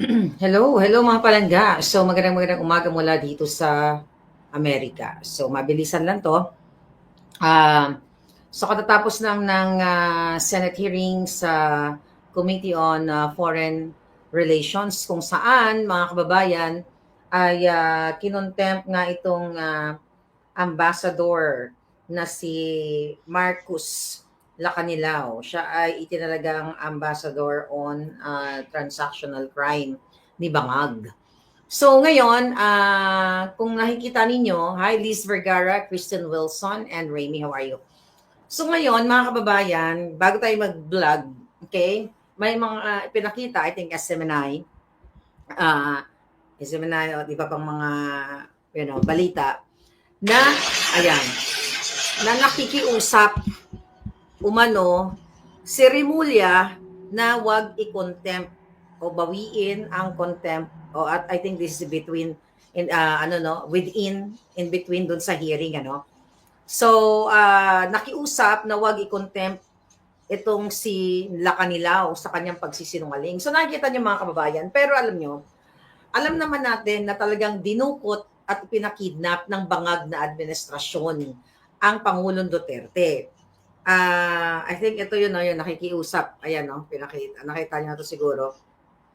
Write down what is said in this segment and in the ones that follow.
Hello mga palangga. So magandang umaga mula dito sa Amerika. So mabilisan lang 'to. So katatapos lang ng Senate hearing sa Committee on Foreign Relations kung saan mga kababayan ay kinontempt nga itong ambassador na si Marcus Lacanilao. Siya ay itinalagang ambassador on transactional crime ni Bangag. So ngayon, kung nakikita ninyo, hi Liz Vergara, Kristen Wilson, and Raimi, how are you? So ngayon, mga kababayan, bago tayo mag-vlog, okay, may mga pinakita, I think SMNI, SMNI, o di ba pang mga, balita, na, ayan, na nakikiusap, umano, si Rimulya na wag i-contempt o bawiin ang contempt o at I think this is between within in between doon sa hearing so nakiusap na wag i-contempt itong si Lacanilao sa kanyang pagsisinungaling. So nakikita niyo mga kababayan, pero alam naman natin na talagang dinukot at pinakidnap ng bangag na administrasyon ang Pangulong Duterte. I think ito yun, no, yung nakikiusap. Ayan, no, nakita niyo na to siguro.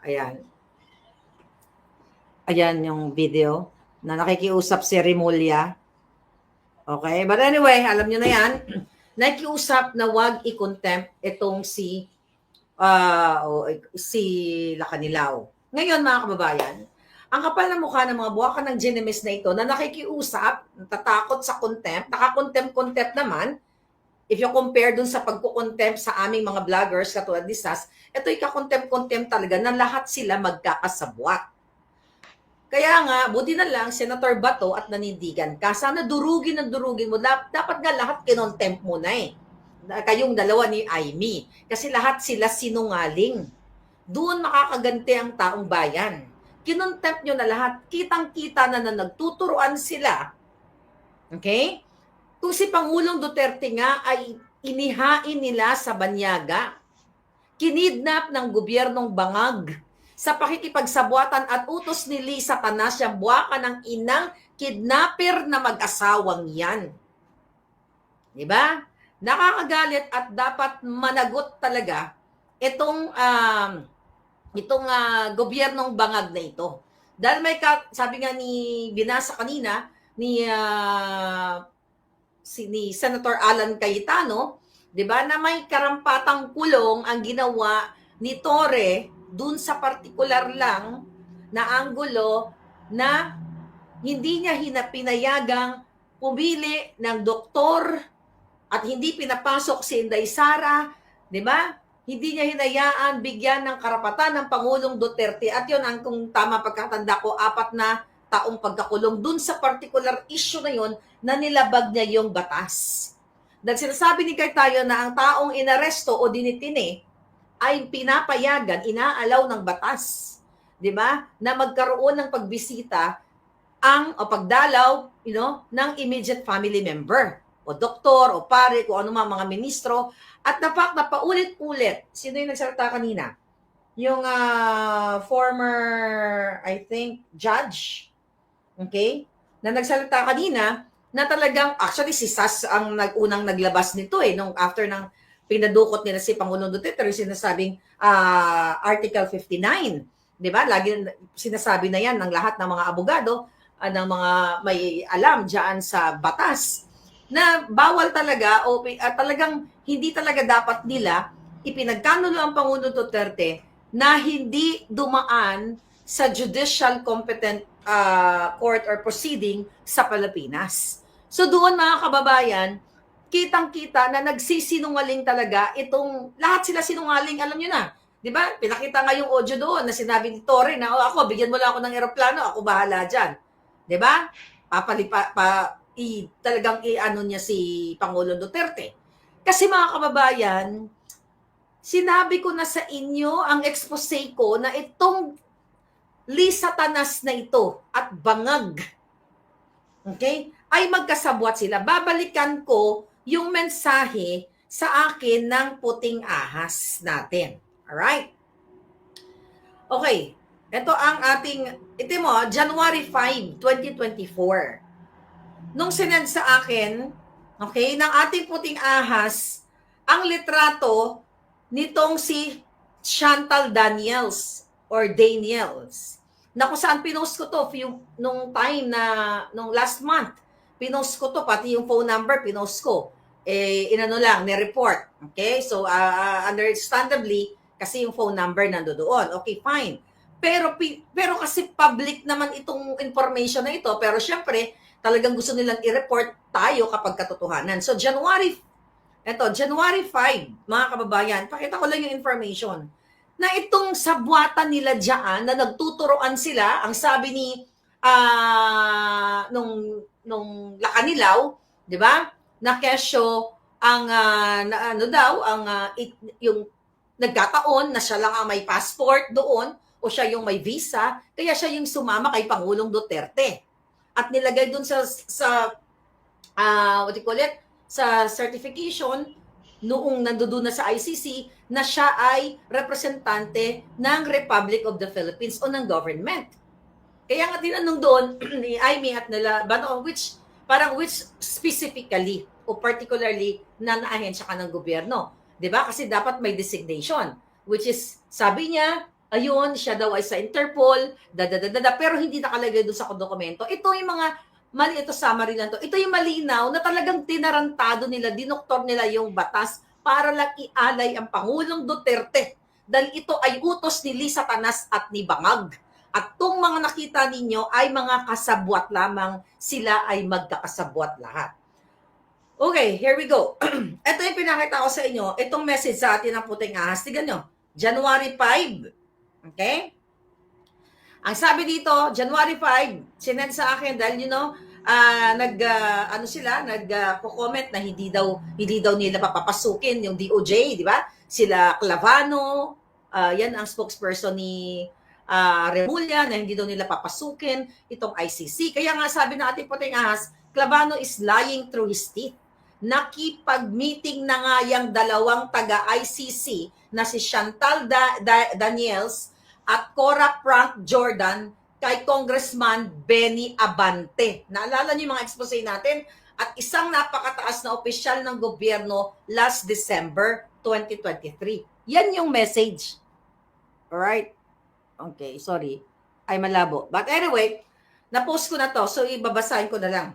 Ayan. Ayan yung video na nakikiusap si Rimulya. Okay? But anyway, alam niyo na yan. Nakikiusap na wag i-contempt itong si Lacanilao. Ngayon, mga kababayan, ang kapal na mukha ng mga buwaka ng Genemis na ito na nakikiusap, natatakot sa contempt, nakakontempt naman. If you compare dun sa pagkukontempt sa aming mga vloggers katulad ni Sas, ito ikakontempt talaga na lahat sila magkakasabwat. Kaya nga, buti na lang, Senator Bato at nanindigan ka. Sana durugin mo. Dapat nga lahat kinontempt mo na eh. Kayong dalawa ni Aimee. Kasi lahat sila sinungaling. Doon makakaganti ang taong bayan. Kinontempt nyo na lahat. Kitang-kita na nagtuturuan sila. Okay? Kung si Pangulong Duterte nga ay inihain nila sa banyaga, kinidnap ng gobyernong Bangag sa pakikipagsabuatan at utos ni Lisa Tanas siyang buwaka ng inang kidnapper na mag-asawang yan. Diba? Nakakagalit at dapat managot talaga itong gobyernong Bangag na ito. Dahil sabi nga binasa kanina ni Senator Alan Cayetano, 'di ba, na may karampatang kulong ang ginawa ni Torre dun sa partikular lang na anggulo na hindi niya pinayagang pumili ng doktor at hindi pinapasok si Inday Sara, 'di ba? Hindi niya hinayaan bigyan ng karapatan ng Pangulong Duterte at 'yon ang kung tama pagkatanda ko 4 na taong pagkakulong dun sa particular issue na yon na nilabag niya yung batas. Dahil sinasabi ni Cayetano na ang taong inaresto o dinitine ay pinapayagan, inaalaw ng batas. 'Di ba? Na magkaroon ng pagbisita o pagdalaw, ng immediate family member o doktor o pare, kung ano mga ministro. At na fact na paulit-ulit, sino yung nagsalita kanina? Yung former, I think, judge, okay, na nagsalita kanina na talagang, actually si Sas ang unang naglabas nito nung after ng pinadukot nila si Pangulong Duterte, sinasabing Article 59, di ba? Lagi sinasabi na yan ng lahat ng mga abogado, ng mga may alam diyan sa batas, na bawal talaga o talagang hindi talaga dapat nila ipinagkanulo ang Pangulong Duterte na hindi dumaan sa judicial competent court or proceeding sa Pilipinas. So doon mga kababayan, kitang-kita na nagsisinungaling talaga itong, lahat sila sinungaling, alam nyo na. Di ba? Pinakita nga yung audio doon na sinabi ni Torre na, ako, bigyan mo lang ako ng eroplano, ako bahala dyan. Di ba? Talagang i-ano niya si Pangulong Duterte. Kasi mga kababayan, sinabi ko na sa inyo ang expose ko na itong Lisa Tanas na ito at Bangag, okay, ay magkasabwat sila. Babalikan ko yung mensahe sa akin ng puting ahas natin. Alright? Okay. Ito ang ito mo, January 5, 2024. Nung sinend sa akin, okay, ng ating puting ahas, ang litrato nitong si Chantal Daniels or Daniels. Na kung saan pinost ko to nung time na, nung last month, pinost ko to, pati yung phone number, pinost ko. Inano lang, ni-report. Okay? So, understandably, kasi yung phone number nandoon. Okay, fine. Pero kasi public naman itong information na ito, pero syempre, talagang gusto nilang i-report tayo kapag katotohanan. So, January 5, mga kababayan, pakita ko lang yung information na itong sabwatan nila diyan na nagtuturoan sila, ang sabi ni nung Lakanilaw, 'di ba? Na kesyo ang na ano daw ang yung nagkataon na siya lang ang may passport doon o siya yung may visa, kaya siya yung sumama kay Pangulong Duterte. At nilagay doon sa what do you call it? Sa certification noong nandoon na sa ICC na siya ay representante ng Republic of the Philippines o ng government. Kaya nga tinanong doon ni Aimee at nila, but which specifically o particularly na naahensya ka ng gobyerno. 'Di ba? Kasi dapat may designation, which is, sabi niya, ayun, siya daw ay sa Interpol, pero hindi nakalagay doon sa dokumento. Ito yung mga mali, ito summary lang to. Ito yung malinaw na talagang tinarantado nila, dinoktor nila yung batas para lang ialay ang Pangulong Duterte. Dahil ito ay utos ni Lisa Tanas at ni Bangag. At tong mga nakita ninyo ay mga kasabwat lamang, sila ay magkakasabwat lahat. Okay, here we go. Ito yung pinakita ko sa inyo, itong message sa atin ng puting ahas. Tignan nyo, January 5. Okay? Ang sabi dito, January 5, sinend sa akin dahil nag-comment na hindi daw nila papapasukin yung DOJ, di ba? Sila Clavano, yan ang spokesperson ni Remulla, na hindi daw nila papasukin itong ICC. Kaya nga sabi ng ating puting ahas, Clavano is lying through his teeth. Nakipag-meeting na nga yung dalawang taga-ICC na si Chantal Daniels at Cora Frank Jordan kay Congressman Benny Abante. Naalala niyo yung mga expose natin? At isang napakataas na opisyal ng gobyerno last December 2023. Yan yung message. Alright? Okay, sorry. Ay malabo. But anyway, na-post ko na to, so ibabasahin ko na lang.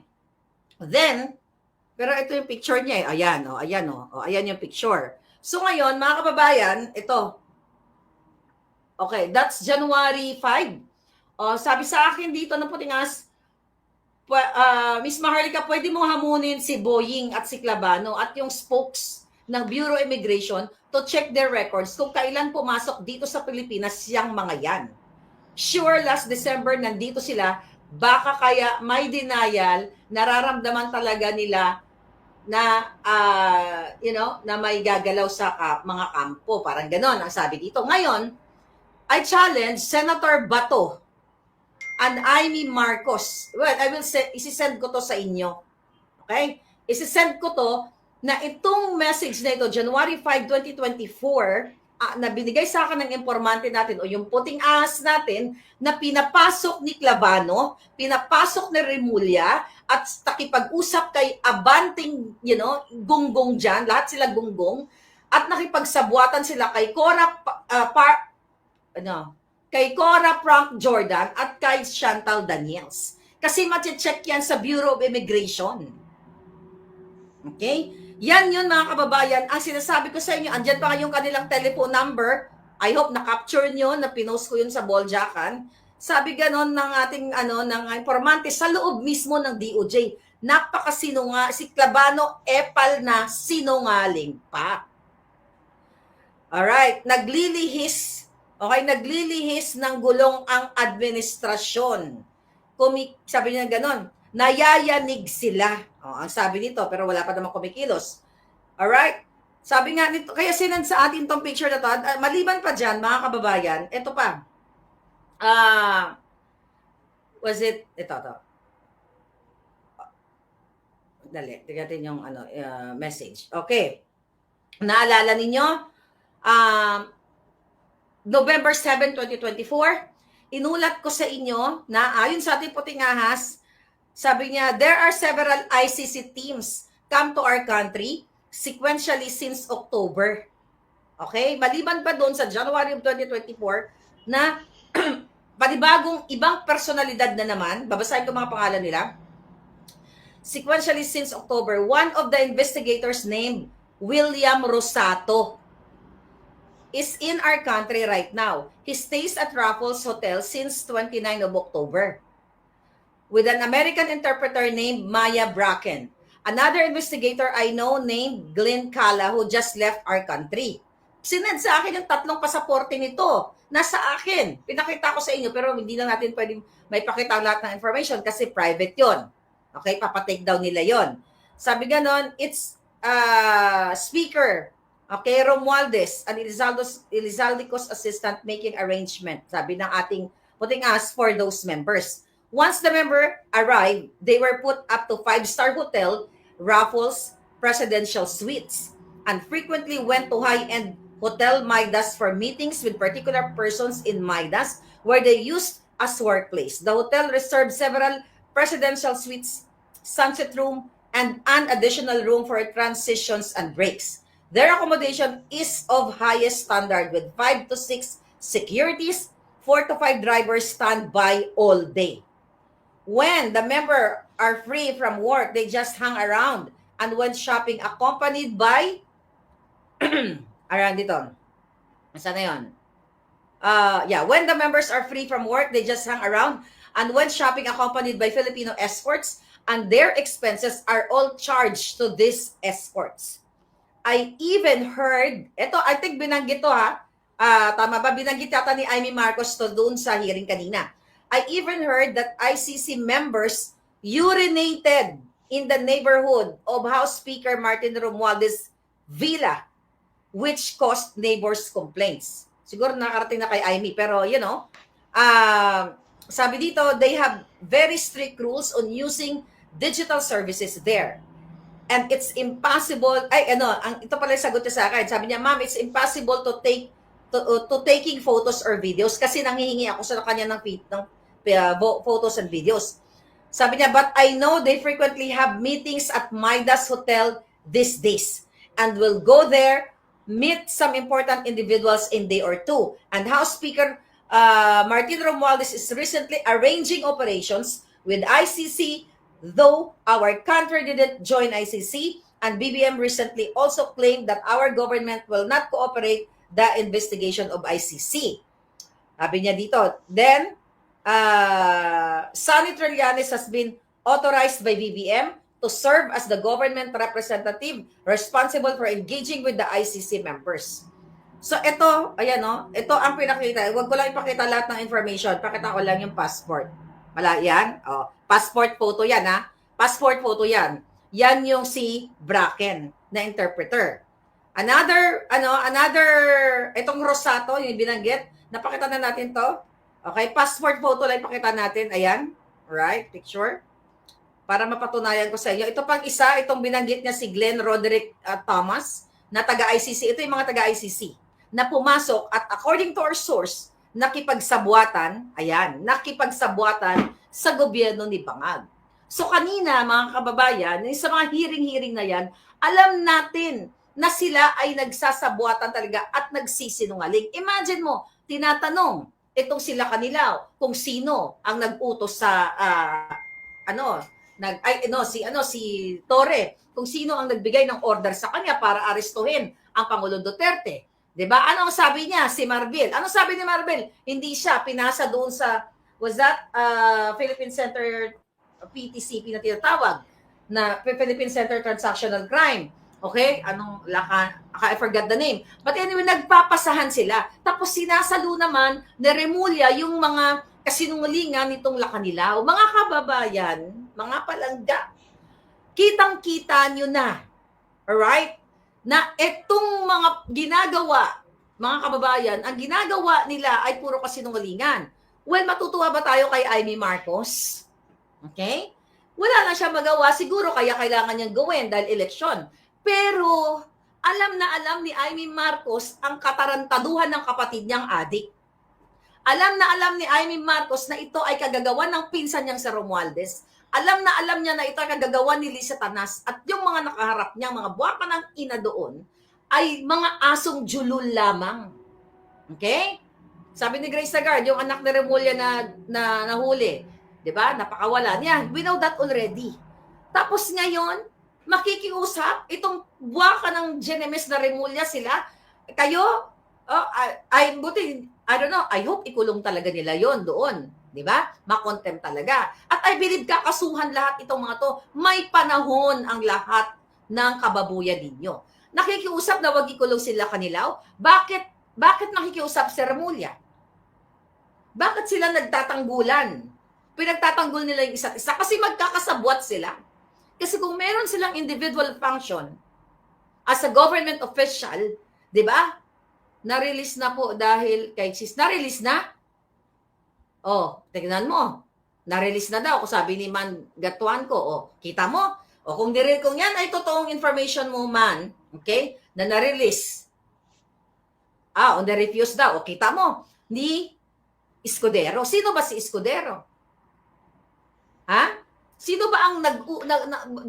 Then, pero ito yung picture niya eh. Ayan, ayan yung picture. So ngayon, mga kababayan, ito. Okay, that's January 5. Sabi sa akin dito ng puting ahas, Miss Maharlika, pwede mo hamunin si Boying at si Clavano at yung spokes ng Bureau of Immigration to check their records kung kailan pumasok dito sa Pilipinas yung mga yan. Sure, last December nandito sila, baka kaya may denial, nararamdaman talaga nila na na may gagalaw sa mga kampo, parang ganon ang sabi dito. Ngayon, I challenge Senator Bato and Aimee Marcos. Well, I will say, isisend ko to sa inyo. Okay? Isisend ko to na itong message na ito, January 5, 2024, na binigay sa akin ng informante natin o yung puting ahas natin na pinapasok ni Clavano, pinapasok ni Remulla at nakipag-usap kay Abanting, gunggong dyan, lahat sila gunggong, at nakipagsabuatan sila kay kay Cora Frank Jordan at kay Chantal Daniels. Kasi mache-check yan sa Bureau of Immigration. Okay? Yan yun mga kababayan. Ang sinasabi ko sa inyo, andyan pa yung kanilang telephone number. I hope na-capture nyo, na pinost ko yun sa Boljakan. Sabi ganon ng ating ng informante sa loob mismo ng DOJ. Si Clavano epal na sinungaling pa. Alright, naglilihis ng gulong ang administrasyon. Sabi niya ganon, nayayanig sila. Ang sabi nito, pero wala pa naman kumikilos. Alright? Sabi nga nito, kaya sinend sa atin tong picture na to. Maliban pa dyan, mga kababayan, ito pa. Ito. Dali, tignan yung message. Okay. Naalala ninyo? November 7, 2024, inulat ko sa inyo na ayon sa ating puting ahas, sabi niya, there are several ICC teams come to our country sequentially since October. Okay? Maliban pa doon sa January of 2024 na panibagong ibang personalidad na naman, babasahin ko mga pangalan nila, sequentially since October, one of the investigators named William Rosato is in our country right now. He stays at Raffles Hotel since 29 of October with an American interpreter named Maya Bracken. Another investigator I know named Glenn Cala who just left our country. Sinend sa akin yung 3 pasaporte nito. Nasa akin. Pinakita ko sa inyo pero hindi na natin pwedeng may pakita lahat ng information kasi private yon. Okay, papatake down nila yon. Sabi ganon, it's speaker, okay, Romualdez, an Elizalde's assistant making arrangement, sabi ng ating puting ahas for those members. Once the member arrived, they were put up to 5-star hotel, Raffles Presidential Suites, and frequently went to high-end Hotel Midas for meetings with particular persons in Midas, where they used as workplace. The hotel reserved several presidential suites, sunset room, and an additional room for transitions and breaks. Their accommodation is of highest standard with 5 to 6 securities, 4 to 5 drivers stand by all day. When the member are free from work, they just hang around and went shopping accompanied by around dito. Saan na yun? When the members are free from work, they just hang around and went shopping accompanied by Filipino escorts, and their expenses are all charged to these escorts. I even heard, ito, I think binanggit to ha, tama ba? Binanggit yata ni Amy Marcos to doon sa hearing kanina. I even heard that ICC members urinated in the neighborhood of House Speaker Martin Romualdez villa, which caused neighbors' complaints. Siguro nakarating na kay Amy, pero you know, sabi dito, they have very strict rules on using digital services there. And it's impossible, ito pala yung sagot niya sa akin. Sabi niya, ma'am, it's impossible to taking photos or videos kasi nanghihingi ako sa kanya ng photos and videos. Sabi niya, but I know they frequently have meetings at Midas Hotel these days and will go there, meet some important individuals in day or two. And House Speaker Martin Romualdez is recently arranging operations with ICC, though our country didn't join ICC, and BBM recently also claimed that our government will not cooperate the investigation of ICC. Sabi niya dito, then, Sonny Trillanes has been authorized by BBM to serve as the government representative responsible for engaging with the ICC members. So ito, ayan o, ito ang pinakita. Huwag ko lang ipakita lahat ng information. Pakita ko lang yung passport. Wala yan? Oh, passport photo yan ha. Passport photo yan. Yan yung si Bracken na interpreter. Another, itong Rosato, yung binanggit, napakita na natin to. Okay, passport photo lang ipakita natin. Ayan. Alright, picture. Para mapatunayan ko sa inyo. Ito pang isa, itong binanggit niya si Glenn Roderick Thomas na taga-ICC. Ito yung mga taga-ICC na pumasok at according to our source, nakipagsabuatan sa gobyerno ni Bangag. So kanina, mga kababayan, sa mga hearing na yan, alam natin na sila ay nagsasabuatan talaga at nagsisinungaling. Imagine mo, tinatanong itong sila kanila kung sino ang nag-utos sa si Torre, kung sino ang nagbigay ng order sa kanya para arestuhin ang Pangulong Duterte. 'Di ba? Ano ang sabi niya? Si Marbil. Ano sabi ni Marbil? Hindi siya pinasa doon sa Philippine Center PTCP na tinatawag na Philippine Center Transactional Crime. Okay? I forgot the name. But anyway, nagpapasahan sila. Tapos sinasalo naman ni Remulla yung mga kasinungalingan nitong Lacanilao. Mga kababayan, mga palangga, kitang-kita nyo na. Alright? Na itong mga ginagawa, mga kababayan, ang ginagawa nila ay puro kasinungalingan. Well, matutuwa ba tayo kay Amy Marcos? Okay? Wala na siya magawa. Siguro kaya kailangan niyang gawin dahil eleksyon. Pero alam na alam ni Amy Marcos ang katarantaduhan ng kapatid niyang adik. alam ni Amy Marcos na ito ay kagagawa ng pinsan niyang si Romualdez. Alam na alam niya na ito ay kagagawa ni Lisa Tanas at yung mga nakaharap niya, mga buwaka ng ina doon, ay mga asong julul lamang. Okay? Sabi ni Grace Sagard, yung anak ni Remulla na nahuli, di ba? Napakawalan. Yan, we know that already. Tapos ngayon, makikiusap, itong buwaka ng Genemes na Remulla sila, kayo, I don't know, I hope ikulong talaga nila yon doon. Di ba? Makontempt talaga. At I believe kakasuhan lahat itong mga to. May panahon ang lahat ng kababuyan ninyo. Nakikiusap na wag ikulong sila Kanilaw. Bakit nakikiusap si Remulla? Bakit sila nagtatanggulan? Pinagtatanggol nila yung isa't isa kasi magkakasabwat sila. Kasi kung meron silang individual function as a government official, di ba? Na-release na po dahil kay sis. Na-release na? Oh, tignan mo. Na-release na daw. Kung sabi ni Man Gatuan ko, oh, kita mo? O kung yan ay totoong information mo, man, okay, na na-release. On the refuse daw. O kita mo, ni Escudero. Sino ba si Escudero? Ha? Sino ba ang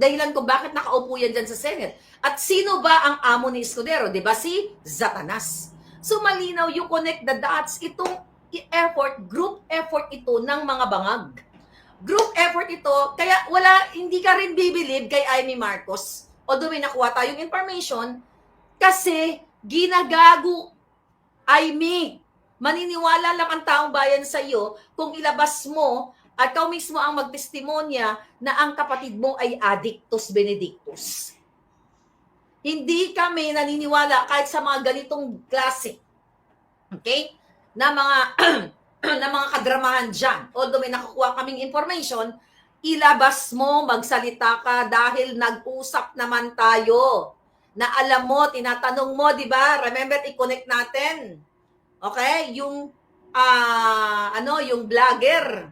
dahilan ko bakit nakaupo yan dyan sa Senate? At sino ba ang amo ni Escudero? Diba si Zatanas? So malinaw you connect the dots. Itong effort, group effort ito ng mga bangag. Group effort ito, kaya hindi ka rin bibilib kay Amy Marcos. Although may nakuha tayong information, kasi ginagago Amy. Maniniwala lang ang taong bayan sa iyo kung ilabas mo at ikaw mismo ang magtestimonya na ang kapatid mo ay Addictus Benedictus. Hindi kami naniniwala kahit sa mga ganitong klase. Okay? Na mga na mga kadramahan dyan. Although may nakukuha kaming information, ilabas mo, magsalita ka dahil nag-usap naman tayo. Na alam mo, tinatanong mo, di ba? Remember, i-connect natin. Okay? Yung yung vlogger.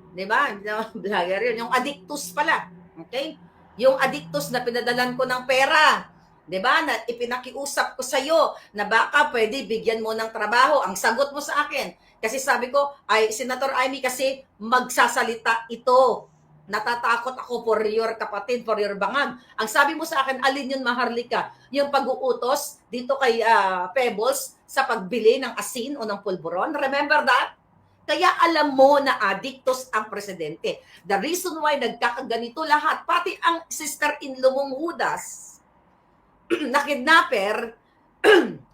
Di ba? Vlogger yun. Yung Addictus pala. Okay? Yung Addictus na pinadalan ko ng pera. 'Di ba? Na ipinakiusap ko sa iyo na baka pwede bigyan mo ng trabaho. Ang sagot mo sa akin, kasi sabi ko, ay Senator Amy kasi magsasalita ito. Natatakot ako for your kapatid, for your bangag. Ang sabi mo sa akin, alin yun, Maharlika? Yung pag-uutos dito kay Pebbles sa pagbili ng asin o ng pulburon. Remember that? Kaya alam mo na Addictus ang presidente. The reason why nagkakaganito lahat, pati ang sister-in-law mong Judas, na kidnapper,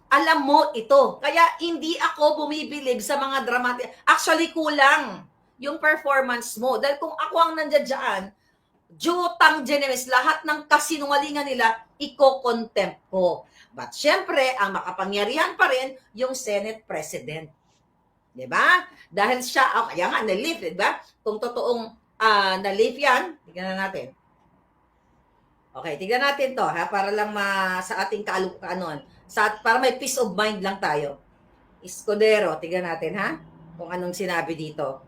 alam mo ito. Kaya hindi ako bumibilib sa mga dramatic. Actually, kulang yung performance mo. Dahil kung ako ang nandiyan, Jutang Genemes, lahat ng kasinungalingan nila, iko-contempt ko. But syempre, ang makapangyarihan pa rin yung Senate President. Diba? Dahil siya, kaya nga, na-lift, diba? Kung totoong na-lift yan, tignan natin. Okay, tignan natin to, ha? Para lang sa ating para may peace of mind lang tayo. Escudero, tignan natin, ha? Kung anong sinabi dito.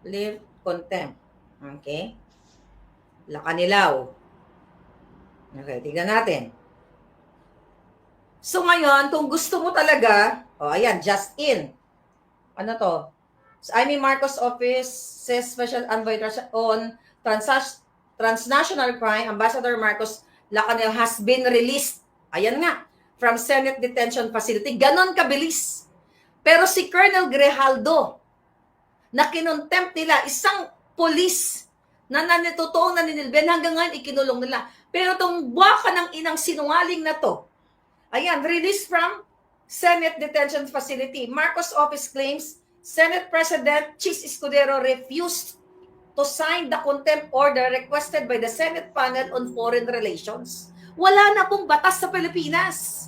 Lift, contempt. Okay? Lakanilaw. Okay, tignan natin. So ngayon, kung gusto mo talaga, ayan, just in. Ano to? So, Amy Marcos Office says Special Envoy on Transnational Crime, Ambassador Marcos Lacanel has been released. Ayan nga, from Senate Detention Facility. Ganon kabilis. Pero si Colonel Grijaldo, na kinontempt nila, isang police na totoong naninilben, hanggang ngayon ikinulong nila. Pero itong buwaka ng inang sinungaling na to, ayan, released from Senate Detention Facility. Marcos Office claims Senate President Chis Escudero refused to sign the contempt order requested by the Senate panel on foreign relations. Wala na pong batas sa Pilipinas.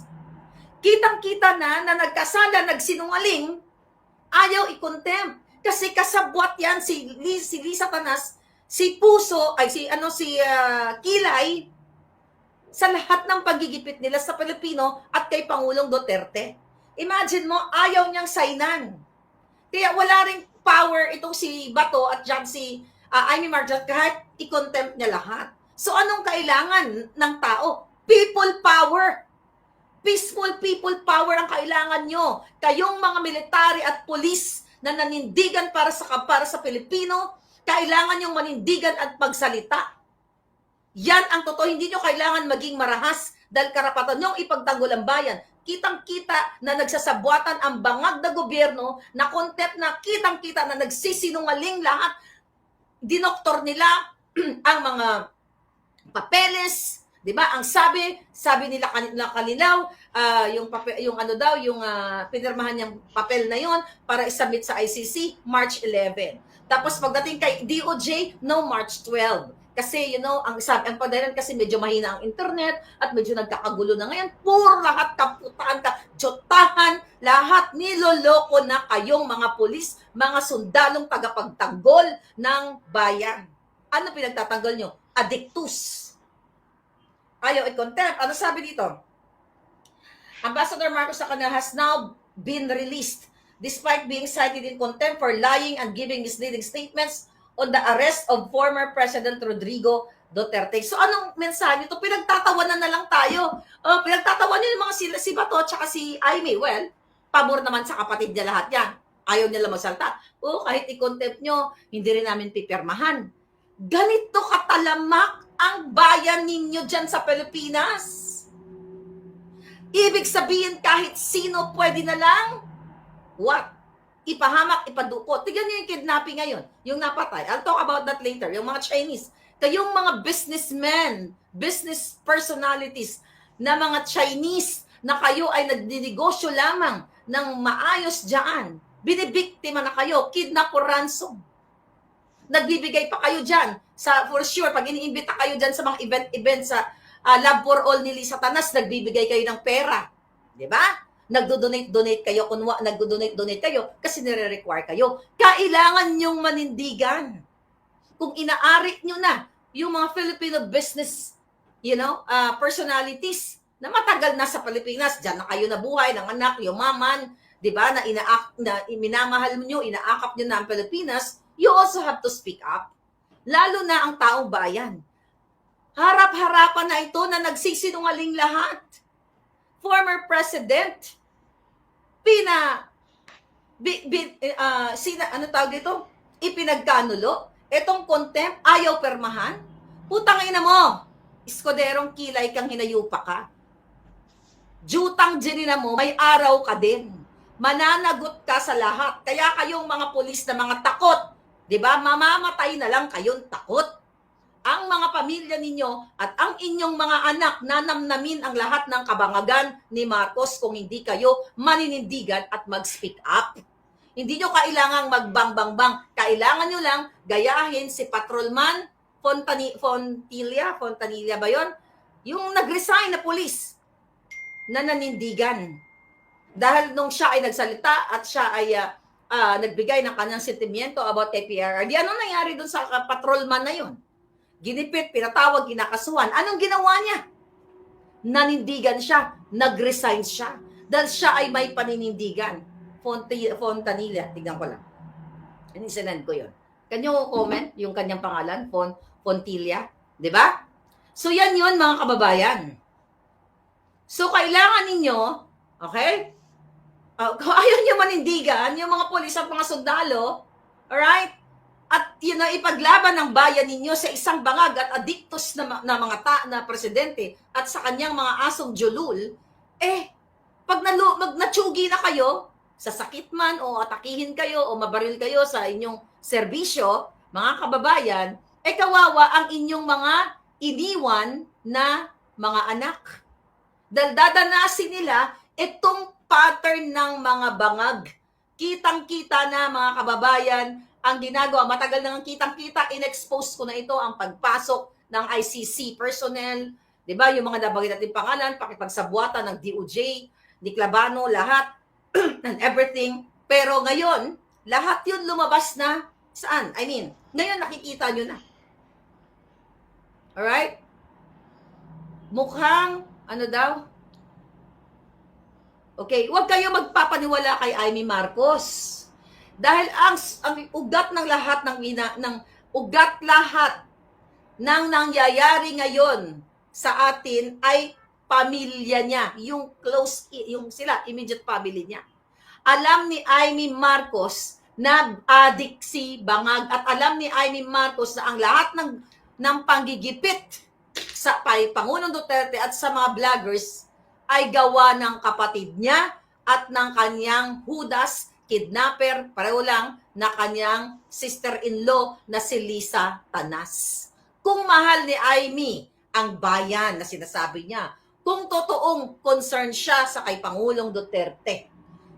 Kitang-kita na nagkasala, nagsinungaling, ayaw i-contempt. Kasi kasabwat yan si Lisa Tanas, si Puso, Kilay, sa lahat ng pagigipit nila sa Pilipino at kay Pangulong Duterte. Imagine mo, ayaw niyang signan. Kaya wala ring power itong si Bato at dyan si Amy Marcos kahit i-contempt niya lahat. So anong kailangan ng tao? People power. Peaceful people power ang kailangan nyo. Kayong mga military at police na nanindigan para sa Pilipino, kailangan yung manindigan at magsalita. Yan ang totoo. Hindi nyo kailangan maging marahas dahil karapatan nyong ipagtanggol ang bayan. Kitang-kita na nagsasabwatan ang bangag na gobyerno na content na kitang-kita na nagsisinungaling lahat. Dinoktor nila ang mga papeles, 'di ba? Ang sabi nila kalinaw, yung pinirmahan niyang papel na yon para isubmit sa ICC March 11. Tapos pagdating kay DOJ, no, March 12. Kasi ang padalan kasi medyo mahina ang internet at medyo nagkakagulo na ngayon. Puro lahat kaputaan ka, jotahan, lahat niloloko na kayong mga pulis, mga sundalong tagapagtanggol ng bayan. Ano pinagtatanggol nyo? Addictus. Ayaw i-contempt. Ano sabi dito? Ambassador Marcos Sacana has now been released despite being cited in contempt for lying and giving misleading statements on the arrest of former President Rodrigo Duterte. So anong mensahe nito? Pinagtatawanan na lang tayo. Pinagtatawanan yung mga si Bato at si Aimee. Well, pabor naman sa kapatid niya lahat yan. Ayaw niya lang magsalta. Kahit i-contempt nyo, hindi rin namin pipirmahan. Ganito katalamak ang bayan ninyo dyan sa Pilipinas. Ibig sabihin kahit sino pwede na lang, what? Ipahamak, ipadukot. Tignan nyo yung kidnapping ngayon, yung napatay. I'll talk about that later. Yung mga Chinese. Kayong mga businessmen, business personalities na mga Chinese na kayo ay nagdinegosyo lamang ng maayos dyan. Binibiktima na kayo, kidnap or ransom. Nagbibigay pa kayo dyan. For sure, pag iniimbita kayo dyan sa mga event sa Love for All ni Lisa Tanas, nagbibigay kayo ng pera. Di ba? Nagdo-donate kayo, nagdo-donate kayo kasi nire-require kayo. Kailangan nyong manindigan. Kung inaari nyo na yung mga Filipino business, personalities na matagal na sa Pilipinas, dyan na kayo nabuhay, ng anak, yumaman, di ba, na minamahal nyo, inaakap nyo na ang Pilipinas, you also have to speak up. Lalo na ang taong bayan. Harap-harapan na ito na nagsisinungaling lahat. Former President, ipinagkanulo, etong contempt, ayaw permahan, putang ina mo, iskoderong kilay kang hinayupa ka. Jutang dyanina mo, may araw ka din. Mananagot ka sa lahat. Kaya kayong mga pulis na mga takot, di ba? Mamamatay na lang kayong takot. Ang mga pamilya ninyo at ang inyong mga anak nanamnamin ang lahat ng kabangagan ni Marcos kung hindi kayo maninindigan at mag-speak up. Hindi nyo kailangang magbang-bang-bang. Kailangan nyo lang gayahin si Patrolman Fontanilla ba yon? Yung nag-resign na pulis na nanindigan. Dahil nung siya ay nagsalita at siya ay nagbigay ng kanyang sentimiento about kay PRRD, anong nangyari dun sa patrolman na yun? Ginipit, pinatawag, kinakasuhan. Anong ginawa niya? Nanindigan siya, nag-resign siya. Dahil siya ay may paninindigan. Fontanilla, tignan ko lang. Sinend ko yun. Can you comment yung kanyang pangalan? Fontilla, di ba? So yan yun mga kababayan. So kailangan ninyo, okay? Kung ayaw nyo manindigan, yung mga polis at mga sundalo, alright? At ipaglaban ng bayan ninyo sa isang bangag at addictus na mga na presidente at sa kanyang mga asong julul, pag natsugi na kayo, sasakit man o atakihin kayo o mabaril kayo sa inyong serbisyo, mga kababayan, kawawa ang inyong mga iniwan na mga anak. Dahil dadanasin nila itong pattern ng mga bangag. Kitang-kita na mga kababayan, ang ginagawa, matagal nang kitang-kita, in-expose ko na ito ang pagpasok ng ICC personnel, di ba, yung mga nabanggit natin pangalan, pakipagsabuatan ng DOJ, ni Clavano, lahat, and everything. Pero ngayon, lahat yun lumabas na, saan? Ngayon nakikita nyo na. Alright? Mukhang, okay, huwag kayo magpapaniwala kay Aimee Marcos. Dahil ang ugat ng lahat ng nangyayari ngayon sa atin ay pamilya niya, yung close, yung sila, immediate family niya. Alam ni Aimee Marcos na addict si Bangag at alam ni Amy Marcos na ang lahat ng panggigipit sa Pangulong Duterte at sa mga vloggers ay gawa ng kapatid niya at ng kanyang Judas, kidnapper, pareho lang, na kanyang sister-in-law na si Lisa Tanas. Kung mahal ni Amy ang bayan na sinasabi niya, kung totoong concern siya sa kay Pangulong Duterte,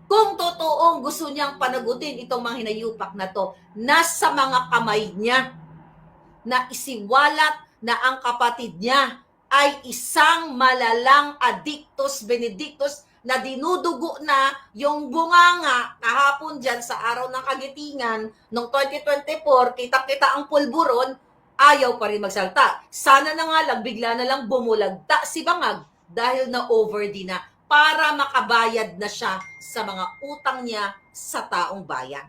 kung totoong gusto niyang panagutin itong mga hinayupak na to, nasa mga kamay niya na isiwalat na ang kapatid niya ay isang malalang addictus benedictus na dinudugo na yung bunganga kahapon dyan sa araw ng kagitingan noong 2024, kita-kita ang pulburon, ayaw pa rin magsalta. Sana na nga lang, bigla na lang bumulagta si Bangag dahil na-over na para makabayad na siya sa mga utang niya sa taong bayan.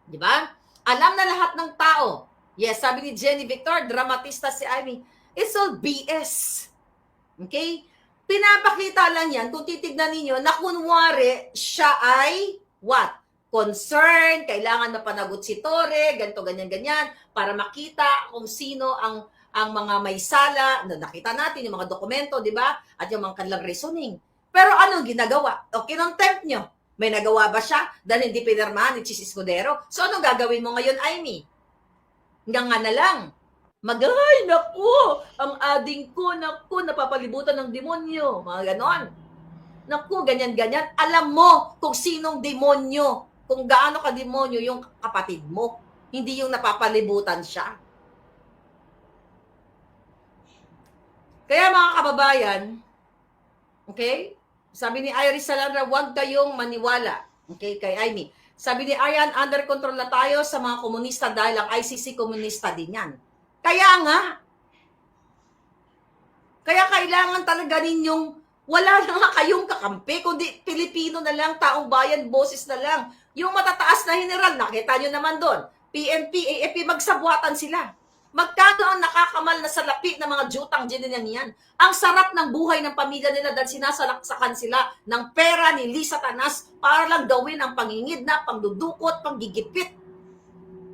Di ba? Alam na lahat ng tao. Yes, sabi ni Jenny Victor, dramatista si Amy. It's all BS. Okay? Pinapakita lang yan, kung titignan ninyo, na kunwari siya ay what? Concern, kailangan mapanagot si Torre, ganito, ganyan, para makita kung sino ang mga may sala, na nakita natin yung mga dokumento, di ba? At yung mga kanilang reasoning. Pero anong ginagawa? O kinontempt nyo? May nagawa ba siya dahil hindi pinirmahan ni Chis Escudero? So anong gagawin mo ngayon, Amy? Hanggang nga na lang. Magay, naku, ang ading ko, naku, napapalibutan ng demonyo. Mga ganon. Naku, ganyan-ganyan. Alam mo kung sinong demonyo, kung gaano ka demonyo yung kapatid mo. Hindi yung napapalibutan siya. Kaya mga kababayan, okay? Sabi ni Iris Salandra, huwag kayong maniwala. Okay, kay Amy. Sabi ni Ayan, under control na tayo sa mga komunista dahil ang ICC komunista din yan. Kaya nga, kaya kailangan talaga ninyong wala na nga kayong kakampi, kundi Pilipino na lang, taong bayan, boses na lang. Yung matataas na general, nakita nyo naman doon, PNP, AFP, magsabuatan sila. Magkano ang nakakamal na salapi ng mga jutang dyan yan? Ang sarap ng buhay ng pamilya nila dahil sinasalaksakan sila ng pera ni Lisa Tanas para lang gawin ang pangingidnap, pangdudukot, panggigipit.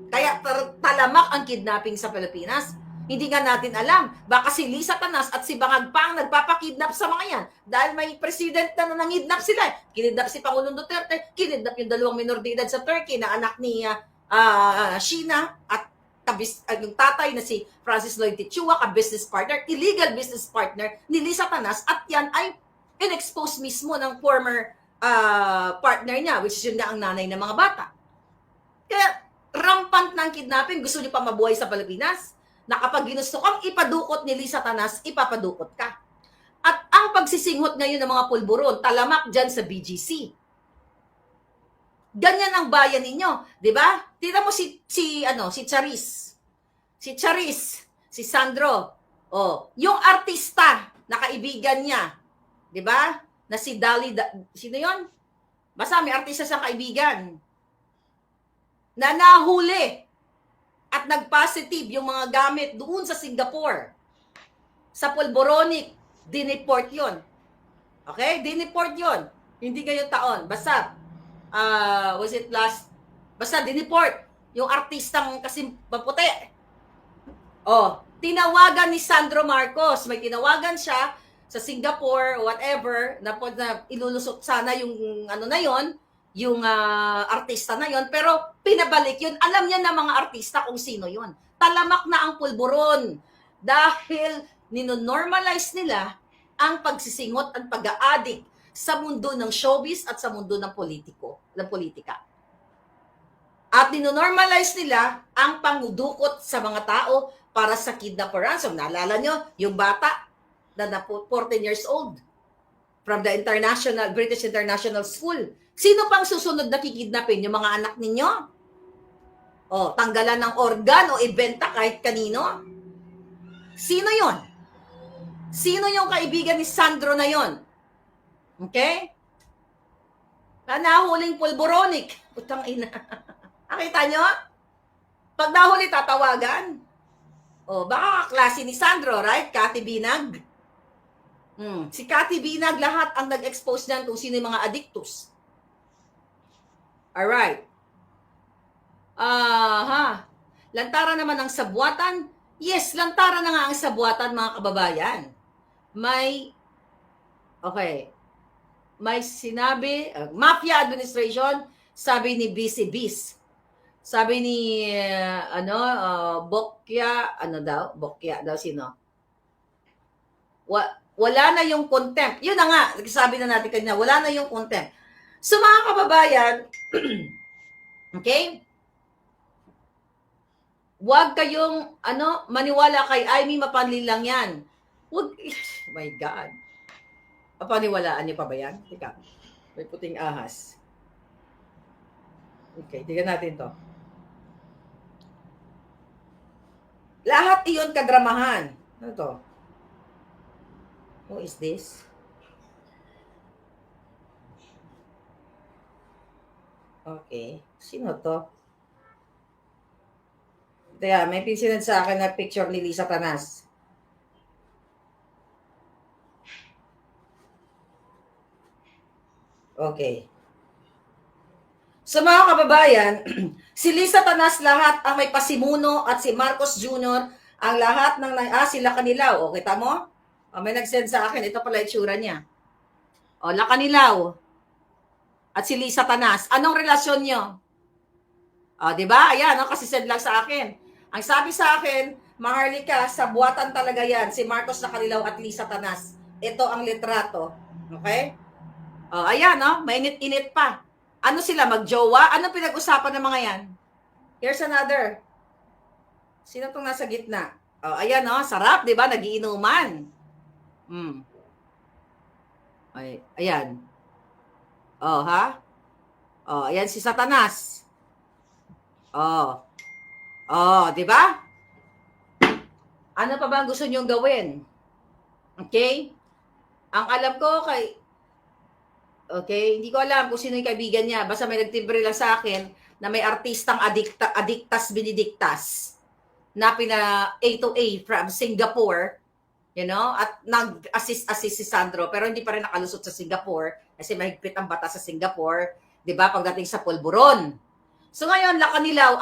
Kaya talamak ang kidnapping sa Pilipinas. Hindi nga natin alam. Baka si Lisa Tanas at si Bangag pa ang nagpapakidnap sa mga yan. Dahil may president na nangidnap sila. Kinidnap si Pangulong Duterte, kinidnap yung 2 minor de edad sa Turkey na anak ni Sheena at yung tatay na si Francis Lloyd Tichua, business partner, illegal business partner ni Lisa Tanas, at yan ay in-expose mismo ng former partner niya, which is yun na ang nanay ng mga bata. Kaya rampant ng kidnapping, gusto niyo pa mabuhay sa Pilipinas? Na kapag ginusto kang ipadukot ni Lisa Tanas, ipapadukot ka. At ang pagsisinghot ngayon ng mga pulburon, talamak dyan sa BGC. Ganyan ang bayan ninyo, di ba? Tira mo si Charis. Si Charis, si Sandro. Oh, yung artista na kaibigan niya, di ba? Na si Dali, sino yon? Basta may artista siyang kaibigan na nahuli at nag-positive yung mga gamit doon sa Singapore. Sa Pulboronic, dineport yun. Okay? Dineport yun. Hindi ngayong taon. Basta, was it last? Basta dineport yung artistang kasi maputi. Oh, tinawagan ni Sandro Marcos. May tinawagan siya sa Singapore, whatever, na ilulusot sana yung ano na yon, yung artista na yon, pero pinabalik yun. Alam niya na mga artista kung sino yon. Talamak na ang pulburon dahil nino-normalize nila ang pagsisingot at pag-aadik sa mundo ng showbiz at sa mundo ng politika. At nino-normalize nila ang pangudukot sa mga tao para sa kidnap or ransom. Naalala nyo, yung bata na 14 years old from the British International School. Sino pang susunod na kikidnapin? Yung mga anak ninyo? O, tanggalan ng organ o ibenta kahit kanino? Sino yon? Sino yung kaibigan ni Sandro na yon? Okay? Nahuling pulboronic. Putang ina. Nakita nyo? Pag nahuli, tatawagan. O, baka kaklase ni Sandro, right? Cathy Binag. Si Cathy Binag, lahat ang nag-expose niyan kung sino yung mga addictus. Alright. Lantaran naman ang sabwatan. Yes, lantaran na nga ang sabwatan, mga kababayan. May sinabi, Mafia Administration, sabi ni BC Bis. Sabi ni, Bokya daw, sino? Wala na yung contempt. Yun na nga, sabi na natin kanina, wala na yung contempt. So, mga kababayan, okay? Huwag kayong, maniwala kay Amy Mapanlin lang yan. Huwag, oh my God. Papaniwalaan niyo pa ba yan? Teka, may puting ahas. Okay, tignan natin to. Lahat iyon kadramahan. Ano to? Who is this? Okay. Sino to? Kaya, may pinsinad sa akin na picture ni Lisa Tanas. Okay. So mga kababayan, si Lisa Tanas lahat ang may pasimuno at si Marcos Jr. ang lahat ng, sila Kanilaw. O, kita mo? O, may nag-send sa akin. Ito pala itsura niya. O, La Kanilaw. At si Lisa Tanas. Anong relasyon nyo? O, diba? Ayan, kasi send lang sa akin. Ang sabi sa akin, Maharlika, sa buwatan talaga yan. Si Marcos La Kanilaw at Lisa Tanas. Ito ang litrato. Okay? O, ayan, mainit-init pa. Ano sila, magjowa? Ano pinag-usapan ng mga yan? Here's another. Sino itong nasa gitna? Oh, ayan, sarap, di ba? Nagiinuman. Ay, ayan. Oh, ha? Oh, ayan si Satanas. Oh. Oh, di ba? Ano pa ba ang gusto niyong gawin? Okay? Ang alam ko hindi ko alam kung sino yung kaibigan niya. Basta may nagtimbre lang sa akin na may artistang Adictas Benedictas na A to A from Singapore, at nag-assist si Sandro, pero hindi pa rin nakalusot sa Singapore kasi mahigpit ang batas sa Singapore, 'di ba, pagdating sa pulburon. So ngayon, La Kanilaw,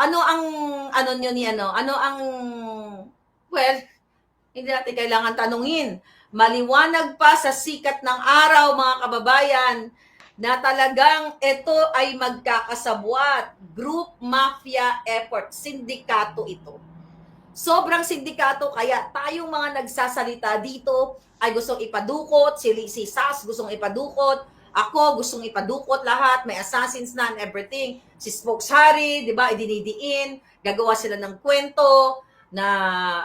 hindi natin kailangan tanungin. Maliwanag pa sa sikat ng araw, mga kababayan, na talagang ito ay magkakasabwat. Group mafia effort. Sindikato ito. Sobrang sindikato, kaya tayong mga nagsasalita dito ay gustong ipadukot, si Sas gustong ipadukot, ako gustong ipadukot lahat, may assassins na and everything. Si Spokes Harry, di ba, idinidiin, gagawa sila ng kwento, na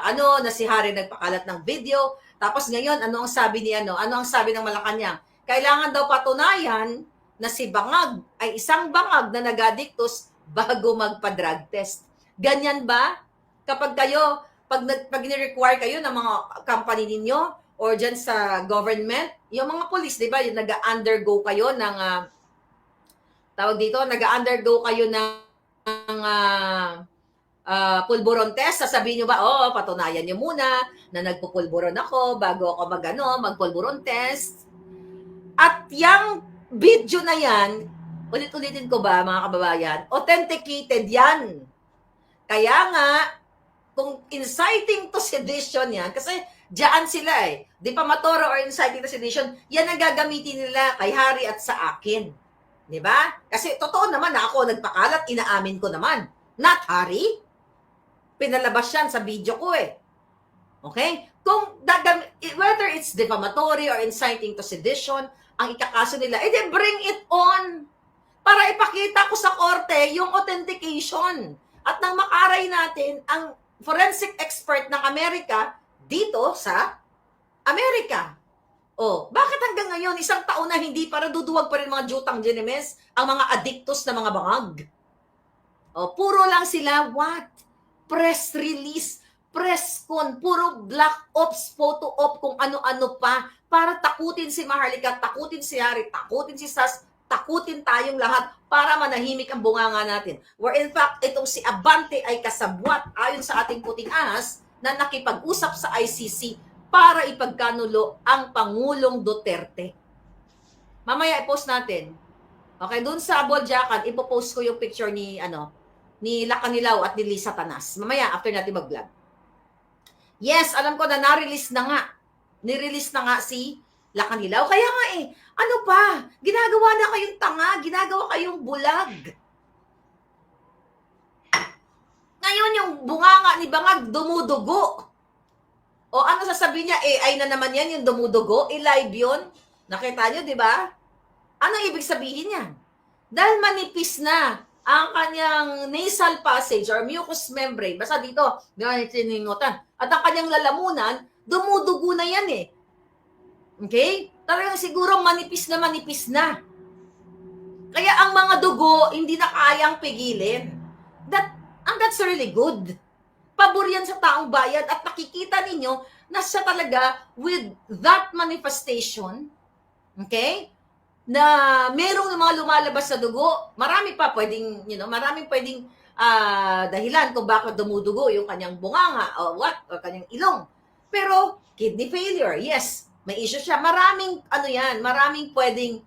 si Harry nagpakalat ng video. Tapos ngayon, ano ang sabi ng Malacanang? Kailangan daw patunayan na si Bangag ay isang bangag na nag-addictus bago magpa-drug test. Ganyan ba? Kapag kayo, pag ni-require kayo ng mga company ninyo or dyan sa government, yung mga police, di ba, yung nag-undergo kayo ng, nag-undergo kayo ng pulburon test, sasabihin nyo ba, patunayan nyo muna na nagpupulburon ako bago ako magpulburon test. At yung video na yan, ulit-ulitin ko ba, mga kababayan, authenticated yan. Kaya nga, kung inciting to sedition yan, kasi diyan sila diffamatory or inciting to sedition, yan ang gagamitin nila kay Harry at sa akin. Di ba? Kasi totoo naman na ako nagpakalat, inaamin ko naman. Not Harry. Pinalabas yan sa video ko Okay? Kung whether it's defamatory or inciting to sedition, ang ikakaso nila, then bring it on. Para ipakita ko sa korte yung authentication. At nang makaray natin ang forensic expert ng Amerika dito sa Amerika. Bakit hanggang ngayon, isang taon na hindi para duduwag pa rin mga jutang ginemes, ang mga addictus na mga bangag? Puro lang sila, press release, press con, puro black ops, photo op, kung ano-ano pa, para takutin si Maharlika, takutin si Harry, takutin si Sas, takutin tayong lahat para manahimik ang bunganga natin. Where in fact, itong si Abante ay kasabwat ayon sa ating puting ahas na nakipag-usap sa ICC para ipagkanulo ang Pangulong Duterte. Mamaya i-post natin. Okay, dun sa Boljakan, ipopost ko yung picture ni ni Lacanilaw at ni Lisa Tanas. Mamaya, after natin mag-vlog. Yes, alam ko na na-release na nga. Ni-release na nga si Lacanilaw. Kaya nga ano pa? Ginagawa na kayong tanga, ginagawa kayong bulag. Ngayon yung bunganga ni Bangag dumudugo. O ano sasabihin niya? AI na naman yan, yung dumudugo. Live yun. Nakita niyo, di ba? Ano ibig sabihin yan? Dahil manipis na ang kanyang nasal passage or mucous membrane, basta dito, siningutan. At ang kanyang lalamunan, dumudugo na yan Okay? Talagang siguro manipis na. Kaya ang mga dugo, hindi na kayang pigilin. That's really good. Pabor yan sa taong bayan at nakikita ninyo na siya talaga with that manifestation, okay, na merong mga lumalabas sa dugo, marami pa pwedeng, maraming pwedeng dahilan kung bakit dumudugo yung kanyang bunganga o kanyang ilong. Pero kidney failure, yes, may issue siya. Maraming maraming pwedeng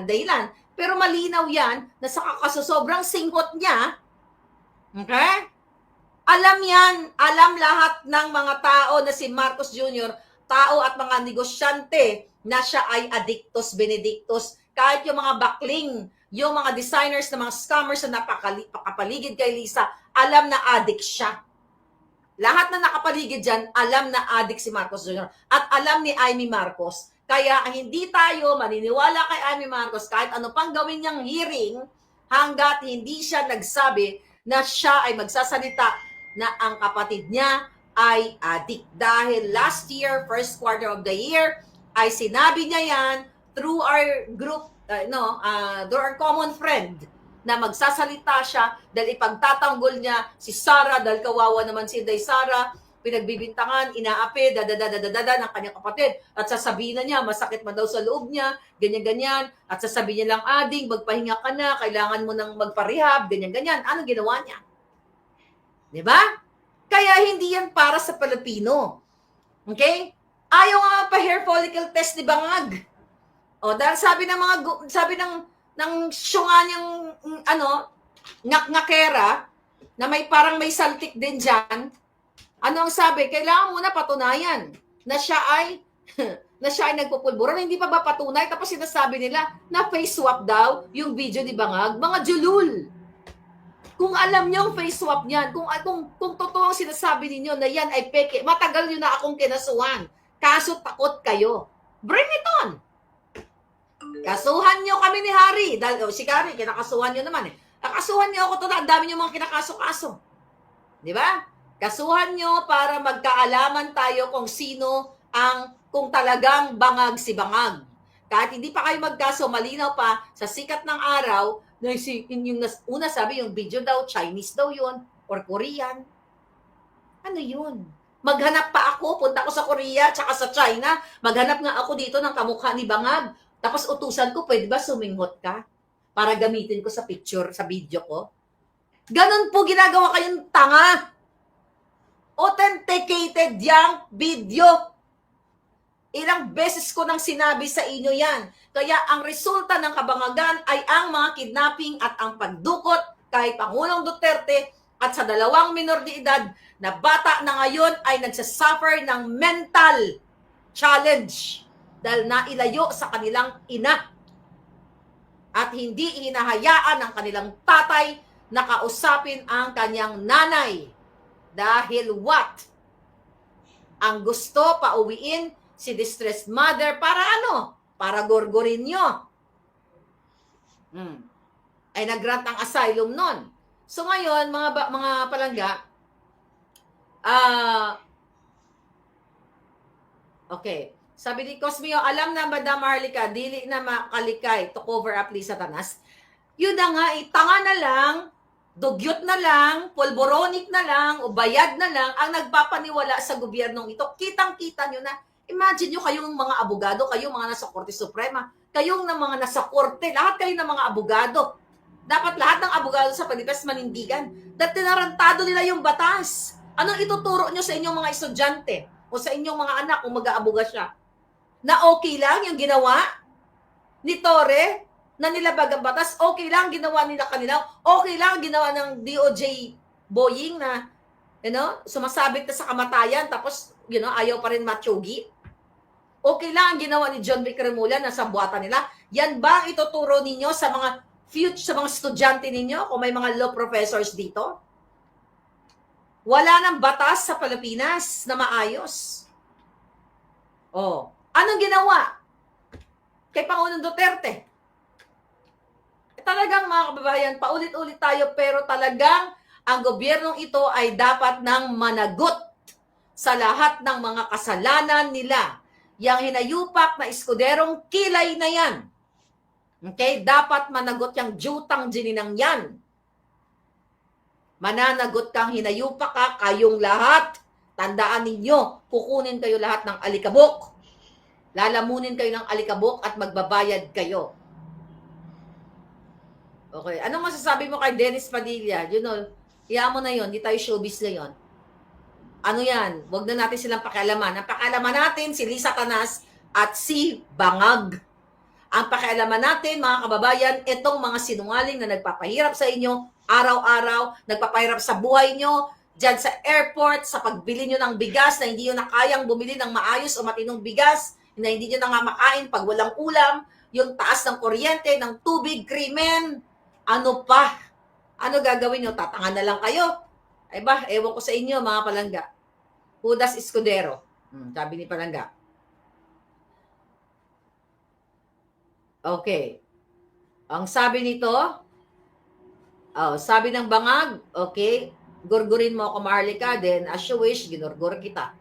dahilan. Pero malinaw yan na sa sobrang singhot niya, okay? Alam lahat ng mga tao na si Marcos Jr., tao at mga negosyante na siya ay addictus benedictus. Kahit yung mga bakling, yung mga designers na mga scammers na nakapaligid kay Lisa, alam na addict siya. Lahat na nakapaligid dyan, alam na addict si Marcos Jr. At alam ni Amy Marcos. Kaya hindi tayo maniniwala kay Amy Marcos kahit ano pang gawin niyang hearing hanggat hindi siya nagsabi na siya ay magsasalita na ang kapatid niya ay addict. Dahil last year, first quarter of the year, ay sinabi niya yan through our group, through our common friend, na magsasalita siya dahil ipagtatanggol niya si Sarah, dahil kawawa naman si Day Sarah, pinagbibintangan, inaapi, ng kanyang kapatid. At sasabihin na niya, masakit man daw sa loob niya, ganyan-ganyan. At sasabihin niya lang, ading, magpahinga ka na, kailangan mo nang magparehab, ganyan-ganyan. Anong ginawa niya? Diba? Kaya hindi yan para sa Pilipino. Okay? Ayaw nga pa-hair follicle test ni Bangag. O, dahil sabi ng syunga niyang, ngak-ngakera, na parang may saltik din dyan. Ano ang sabi? Kailangan muna patunayan na siya ay nagpupulburan. Hindi pa ba patunay? Tapos sinasabi nila na face swap daw yung video ni Bangag. Mga julul. Kung alam niyo ang face swap niyan, kung totoo ang sinasabi ninyo na yan ay peke, matagal niyo na akong kinasuhan. Kaso takot kayo. Bring it on. Kasuhan niyo kami ni Harry. Dahil si Harry, kinakasuhan niyo naman Nakasuhan niyo ako to na ang dami niyo mga kinakaso-kaso. Di ba? Kasuhan nyo para magkaalaman tayo kung talagang bangag si Bangag. Kahit hindi pa kayo magkaso, malinaw pa sa sikat ng araw, na yung una sabi, yung video daw, Chinese daw yun, or Korean. Ano yun? Maghanap pa ako, punta ko sa Korea, tsaka sa China, maghanap nga ako dito ng kamukha ni Bangag. Tapos utusan ko, pwede ba suminghot ka? Para gamitin ko sa picture, sa video ko. Ganon po ginagawa kayong tanga. Authenticated yang video. Ilang beses ko nang sinabi sa inyo yan. Kaya ang resulta ng kabangagan ay ang mga kidnapping at ang pagdukot kay Pangulong Duterte at sa 2 minor de edad na bata na ngayon ay nagsasuffer ng mental challenge dahil nailayo sa kanilang ina at hindi hinahayaan ng kanilang tatay na kausapin ang kanyang nanay. Dahil what? Ang gusto pauwiin si distressed mother para ano? Para gorgorin nyo. Ay nag-grant ang asylum nun. So ngayon, mga palangga, okay. Sabi ni Cosmeo, alam na Madam Harlika, dili na makalikay to cover up Lisa Tanas. Yun na nga, tanga na lang, dugyot na lang, polboronic na lang, o bayad na lang ang nagpapaniwala sa gobyernong ito. Kitang-kita nyo na, imagine nyo kayong mga abogado, kayong mga nasa Korte Suprema, kayong na mga nasa Korte, lahat kayo ng mga abogado. Dapat lahat ng abogado sa Pilipinas manindigan. Dahil tinarantado nila yung batas. Anong ituturo nyo sa inyong mga estudyante o sa inyong mga anak kung mag-aaboga siya? Na okay lang yung ginawa ni Torre na nilabag ang batas, okay lang ginawa nila kanila, okay lang ginawa ng DOJ Boying na, sumasabit na sa kamatayan, tapos, ayaw pa rin matyogi. Okay lang ang ginawa ni John Vic Remulla na sambuatan nila. Yan ba ang ituturo ninyo sa mga sa mga estudyante ninyo kung may mga law professors dito? Wala nang batas sa Pilipinas na maayos. Anong ginawa kay Pangulong Duterte? Talagang mga kababayan, paulit-ulit tayo, pero talagang ang gobyernong ito ay dapat nang managot sa lahat ng mga kasalanan nila. Yang hinayupak na eskuderong kilay na yan. Okay? Dapat managot yung jutang jininang yan. Mananagot kang hinayupak ka, kayong lahat. Tandaan ninyo, kukunin kayo lahat ng alikabok. Lalamunin kayo ng alikabok at magbabayad kayo. Okay. Anong masasabi mo kay Dennis Padilla? Hiya mo na yon, di tayo showbiz ngayon. Ano yan? Huwag na natin silang pakialaman. Ang pakialaman natin, si Lisa Canas at si Bangag. Ang pakialaman natin, mga kababayan, itong mga sinungaling na nagpapahirap sa inyo, araw-araw, nagpapahirap sa buhay nyo, dyan sa airport, sa pagbili nyo ng bigas na hindi nyo na kayang bumili ng maayos o matinong bigas, na hindi nyo na nga makain pag walang ulam, yung taas ng kuryente, ng tubig, krimen, ano pa? Ano gagawin nyo? Tatanga na lang kayo? Ay ba, ewan ko sa inyo, mga palangga. Judas Escudero. Sabi ni Palangga. Okay. Ang sabi nito, sabi ng Bangag, okay, gurgurin mo ako, Marlica, then as you wish, ginurgur kita.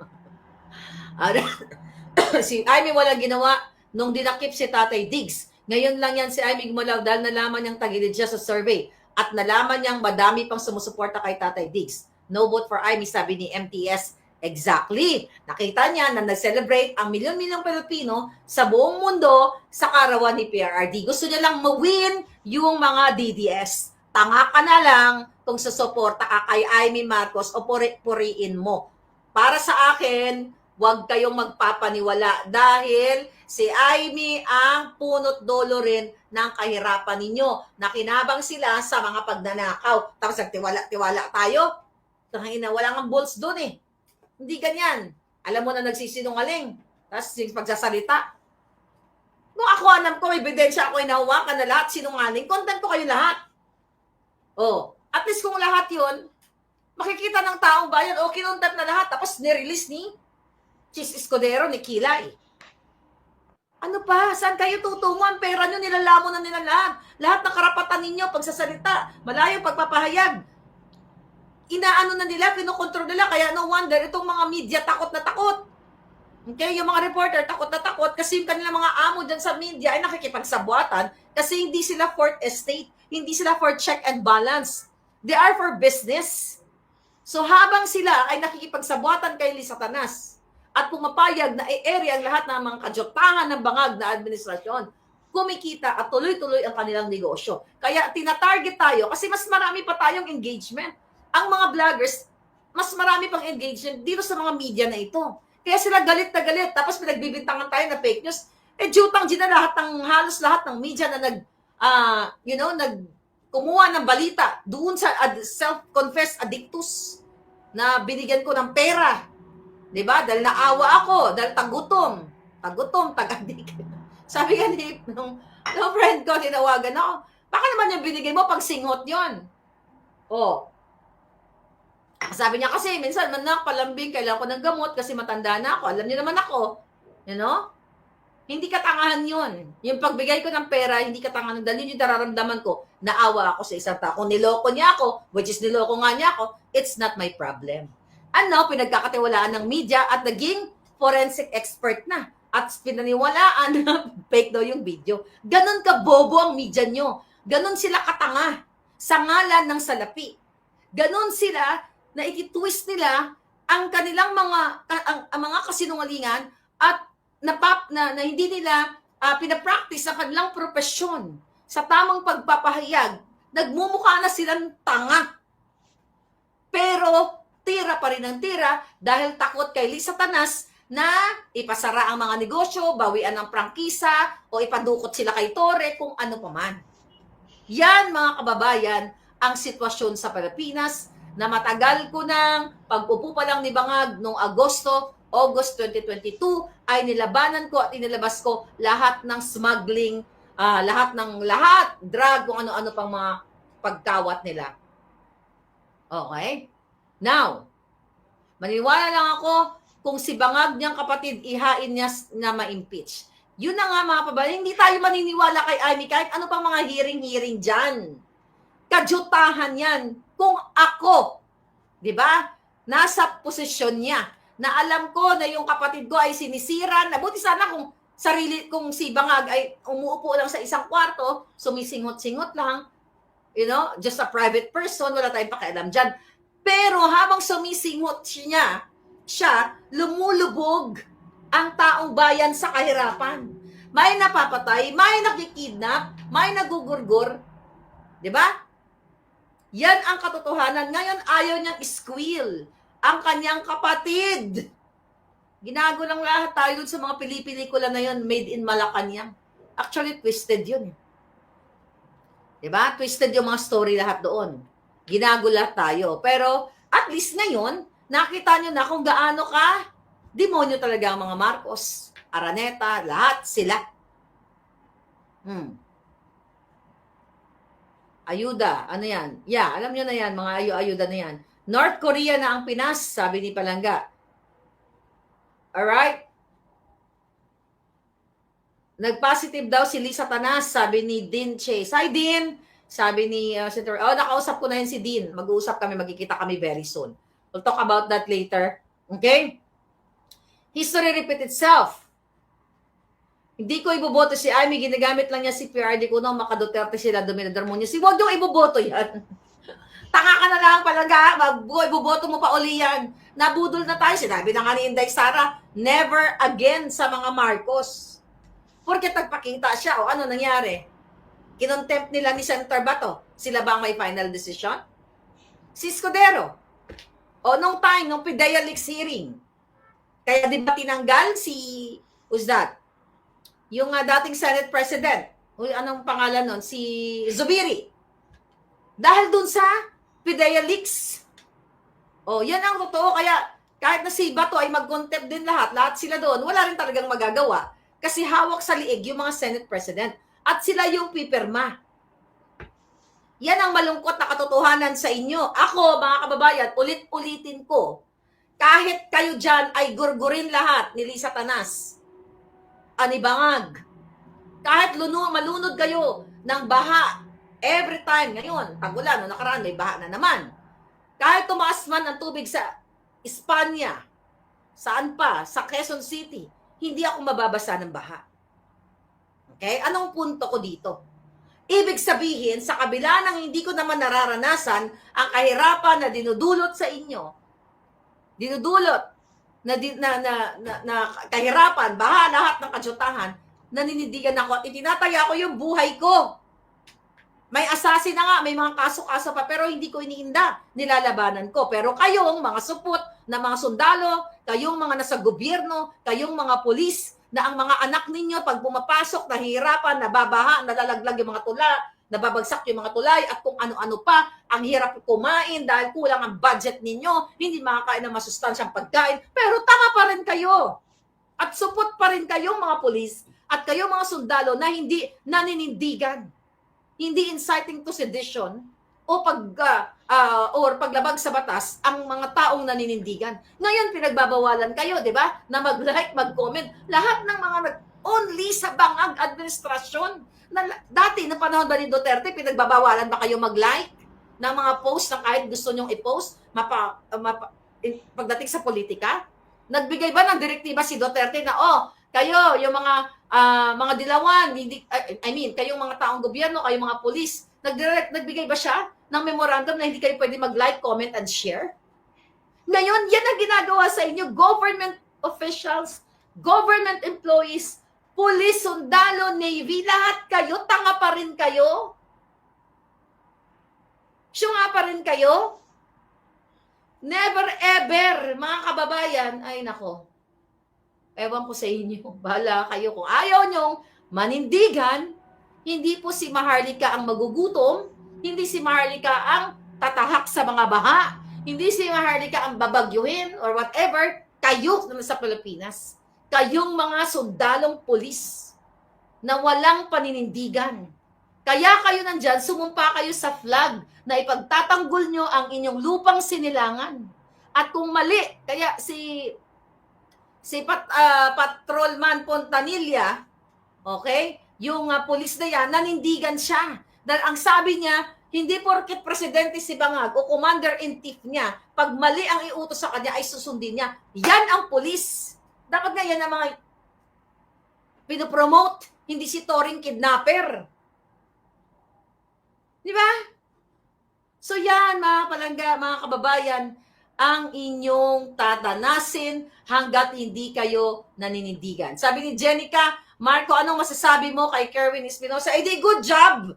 Si Amy walang ginawa nung dinakip si Tatay Diggs. Ngayon lang yan si Amy gumalaw dahil nalaman niyang tagilid siya sa survey at nalaman niyang madami pang sumusuporta kay Tatay Diggs. No vote for Amy, sabi ni MTS. Exactly. Nakita niya na nag-celebrate ang milyon-milyong Pilipino sa buong mundo sa karawan ni PRRD. Gusto niya lang ma-win yung mga DDS. Tanga ka na lang kung susuporta ka kay Amy Marcos o puriin mo. Para sa akin, huwag kayong magpapaniwala dahil si Amy ang punot dulo rin ng kahirapan ninyo. Nakinabang sila sa mga pagnanakaw. Tapos nagtiwala-tiwala tayo. Tangina, wala nga balls doon eh. Hindi ganyan. Alam mo na nagsisinungaling. Tapos pagsasalita. Nung ako alam ko, may ebidensya ako inahawakan na lahat sinungaling, content ko kayo lahat. At least kung lahat yun, makikita ng taong bayan, kinontent na lahat. Tapos nirelease ni Chis Escudero, ni Kilay. Ano pa? Saan kayo tutungo? Ang pera nyo, nilalamo na nila lahat. Lahat ng karapatan ninyo, pagsasalita, malayong pagpapahayag. Inaano na nila, kinukontrol nila, kaya no wonder, itong mga media takot na takot. Okay, yung mga reporter takot na takot kasi yung kanilang mga amo dyan sa media ay nakikipagsabuatan kasi hindi sila for estate, hindi sila for check and balance. They are for business. So habang sila ay nakikipagsabuatan kay Lisa Canas at pumapayag na i-area ang lahat ng mga kajotahan ng bangag na administrasyon, kumikita at tuloy-tuloy ang kanilang negosyo. Kaya tinatarget tayo kasi mas marami pa tayong engagement. Ang mga vloggers, mas marami pang engagement dito sa mga media na ito. Kaya sila galit na galit. Tapos pinagbibintangan tayo na fake news. Jutang na lahat ng, halos lahat ng media na kumuha ng balita doon sa self-confessed addictus na binigyan ko ng pera. Diba? Dahil naawa ako. Dahil tagutom. Tag-addict. Sabi nga nung friend ko, tinawagan ako, baka naman yung binigay mo pag singhot yon. Sabi niya kasi, minsan, manak, palambing, kailangan ko ng gamot kasi matanda na ako. Alam niyo naman ako. Hindi katangahan yun. Yung pagbigay ko ng pera, hindi katangahan. Dahil yun yung nararamdaman ko, naawa ako sa isang tao. Kung niloko niya ako, which is niloko nga niya ako, it's not my problem. Pinagkakatiwalaan ng media at naging forensic expert na. At pinaniwalaan na fake daw yung video. Ganon ka bobo ang media nyo. Ganon sila katanga sa ngalan ng salapi. Ganon sila na ititwist nila ang kanilang mga kasinungalingan at na hindi nila pinapractice ang kanilang propesyon sa tamang pagpapahayag. Nagmumukha na silang tanga. Pero tira pa rin ang tira dahil takot kay Lisa Canas na ipasara ang mga negosyo, bawian ng prangkisa, o ipadukot sila kay Torre, kung ano pa man. Yan, mga kababayan, ang sitwasyon sa Pilipinas na matagal ko nang pag-upo pa lang ni Bangag noong August 2022 ay nilabanan ko at inilabas ko lahat ng smuggling, lahat, drug, kung ano-ano pang mga pagkawat nila. Okay? Now, maniwala lang ako kung si Bangag niyang kapatid ihain niya na ma-impeach. Yun na nga mga kababayan, hindi tayo maniniwala kay Amy kahit ano pang mga hearing dyan. Kadyutahan yan. Kung ako, di ba, nasa posisyon niya, na alam ko na yung kapatid ko ay sinisiran, nabuti sana kung si Bangag ay umuupo lang sa isang kwarto, sumisingot-singot lang, just a private person, wala tayong pakialam dyan. Pero habang sumisingot siya, lumulubog ang taong bayan sa kahirapan. May napapatay, may nakikidnap, may nagugurgur. Diba? Yan ang katotohanan. Ngayon, ayaw niyang squeal ang kanyang kapatid. Ginago lang lahat tayo dun sa mga pelikula na yun, made in Malacanang. Actually, twisted yun. Diba? Twisted yung mga story lahat doon. Ginago lahat tayo. Pero, at least ngayon, nakita nyo na kung gaano ka demonyo talaga ang mga Marcos, Araneta, lahat sila. Ayuda, ano yan? Yeah, alam nyo na yan, mga ayuda na yan. North Korea na ang Pinas, sabi ni Palangga. Alright? Nag-positive daw si Lisa Tanas, sabi ni Dean Chase. Hi, Dean! Sabi ni Senator, nakausap ko na yan si Dean. Mag-uusap kami, magkikita kami very soon. We'll talk about that later. Okay? History repeat itself. Hindi ko iboboto si Amy, ginagamit lang niya si PRD ko nung maka-Duterte sila, Dominador mo niya. Huwag niyong iboboto yan. Taka ka na lang palaga, iboboto mo pa uli yan. Nabudol na tayo, sinabi na nga ni Inday Sara, never again sa mga Marcos. Porque tagpakita siya, o ano nangyari? Kinontempt nila ni Senator Bato. Sila ba ang may final decision? Si Escudero. O nung PIDEA Leaks hearing, kaya di ba tinanggal who's that? Yung dating Senate President, anong pangalan nun? Si Zubiri. Dahil dun sa PIDEA Leaks. Yan ang totoo. Kaya kahit na si Bato ay mag-contempt din lahat sila doon, wala rin talagang magagawa. Kasi hawak sa liig yung mga Senate President. At sila yung pipirma. Yan ang malungkot na katotohanan sa inyo. Ako, mga kababayan, ulit-ulitin ko, kahit kayo dyan ay gurgurin lahat ni Lisa Tanas, ani Bangag, kahit malunod kayo ng baha, every time, ngayon, tagulan, nakaraan, may baha na naman. Kahit tumaas man ang tubig sa Espanya, saan pa, sa Quezon City, hindi ako mababasa ng baha. Okay? Anong punto ko dito? Ibig sabihin, sa kabila ng hindi ko naman nararanasan ang kahirapan na dinudulot sa inyo, na kahirapan, baha, lahat ng kadyutahan, naninindigan ako at itinataya ko yung buhay ko. May assassin na nga, may mga kaso-kaso pa, pero hindi ko iniinda, nilalabanan ko. Pero kayong mga supot na mga sundalo, kayong mga nasa gobyerno, kayong mga pulis, na ang mga anak ninyo, pag pumapasok, nahihirapan, nababaha, nalalaglag yung mga tula, nababagsak yung mga tulay, at kung ano-ano pa, ang hirap kumain dahil kulang ang budget ninyo, hindi makakain ng masustansyang pagkain, pero tanga pa rin kayo. At supot pa rin kayong mga pulis, at kayong mga sundalo na hindi naninindigan, hindi inciting to sedition, o paglabag sa batas ang mga taong naninindigan. Ngayon, pinagbabawalan kayo, di ba? Na mag-like, mag-comment. Lahat ng mga only sa Bangag administrasyon. Dati, na panahon ba ni Duterte, pinagbabawalan ba kayo mag-like ng mga post na kahit gusto nyong i-post pagdating sa politika? Nagbigay ba ng direktiba si Duterte na, kayo, yung mga dilawan, kayong mga taong gobyerno, kayong mga pulis, nagbigay ba siya ng memorandum na hindi kayo pwede mag-like, comment, and share? Ngayon, yan ang ginagawa sa inyo. Government officials, government employees, police, sundalo, navy, lahat kayo, tanga pa rin kayo. Syunga pa rin kayo. Never ever, mga kababayan, ay nako. ewan ko sa inyo. Bahala kayo. Kung ayaw nyong manindigan, hindi po si Maharlika ang magugutom, hindi si Maharlika ang tatahak sa mga baha, hindi si Maharlika ang babagyuhin or whatever. Kayo na sa Pilipinas. Kayong mga sundalong pulis na walang paninindigan. Kaya kayo nandyan, sumumpa kayo sa flag na ipagtatanggol nyo ang inyong lupang sinilangan. At kung mali, kaya si Patrolman Pontanilla, okay, yung pulis na yan, nanindigan siya. Dahil ang sabi niya, hindi porket presidente si Bangag o commander-in-chief niya, pag mali ang iutos sa kanya ay susundin niya. Yan ang pulis. Dapat nga yan ang mga pinopromote, hindi si Toring kidnapper. Di ba? So yan, mga palangga, mga kababayan, ang inyong tatanasin hanggat hindi kayo naninindigan. Sabi ni Jenica, Marco, anong masasabi mo kay Kerwin Espinosa? Eh di, good job!